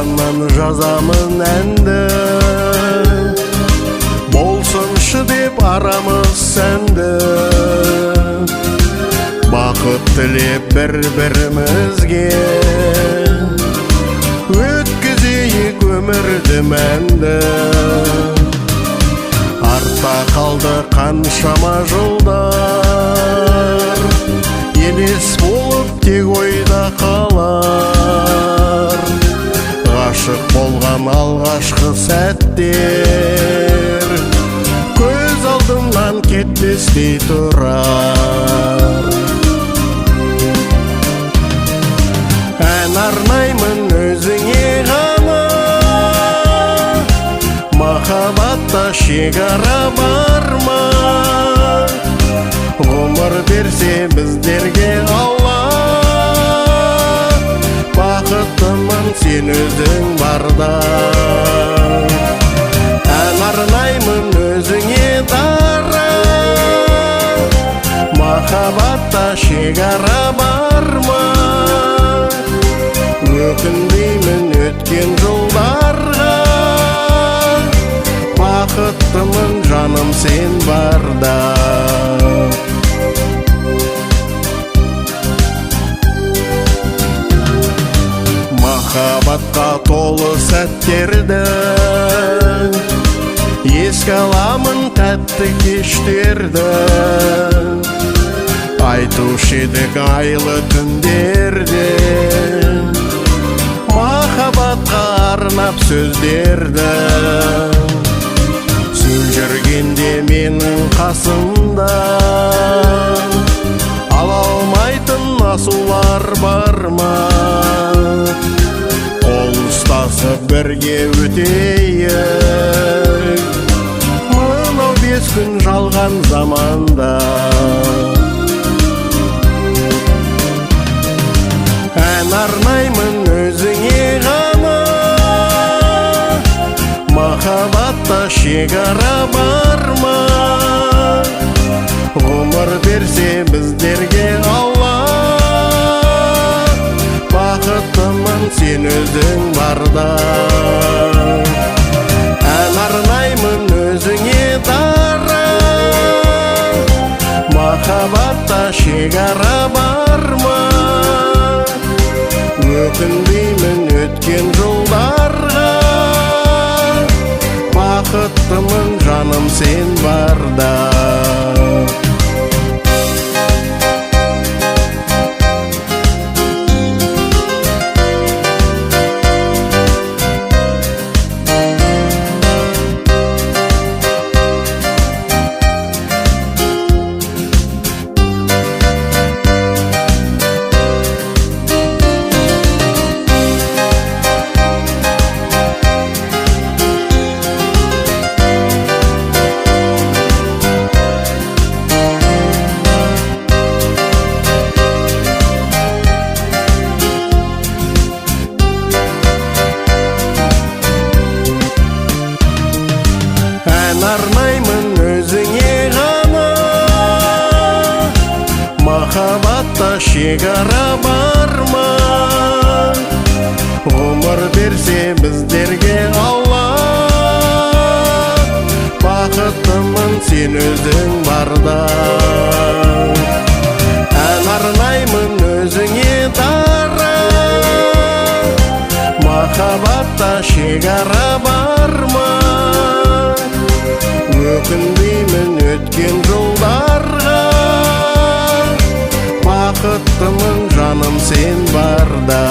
жаннан жазамын әнді, болсыншы деп арамыз сәнді. Бақыт тілеп бір-бірімізге, өткізейік өмірді мәнді. Артта қалды қаншама жылдар, елес болып тек ойда қалар. Ғашық болған алғашқы сәттер көз алдымнан кетпестей тұрар. Ән арнаймын өзіңе ғана, махаббатта шекара бар ма? Ғұмыр берсе біздерге Алла, бақыттымын сен өзің барда. Ән арнаймын өзіңе дара, махаббатта шекара бар ма? Өкінбеймін өткен жылдарға, бақыттымын жаным сен барда. Махаббатқа толы сәттерді еске аламын тәтті кештерді. Айтушы едік айлы түндерде, махаббатқа арнап сөздерді. Сен жүргенде менің қасымда, ала алмайтын асулар бар ма? Қол ұстасып бірге өтейік мынау 5 күн жалған заманда. Ән арнаймын өзіңе ғана, махаббатта шекара бар ма? Ғұмыр берсе біздерге Алла, бақыттымын сен өзің барда. Ән арнаймын өзіңе дара, махаббатта шекара бар ма? Өкінбеймін өткен жылдарға, бақыттымын жаным сен барда. Арнаймын өзіңе ғана, махаббатта шекара бар ма? Ғұмыр берсе біздерге Алла, бақыттымын сен өзің барда. Ән арнаймын өзіңе дара, махаббатта шекара бар ма? Өкінбеймін өткен жылдарға, бақыттымын жаным сен барда.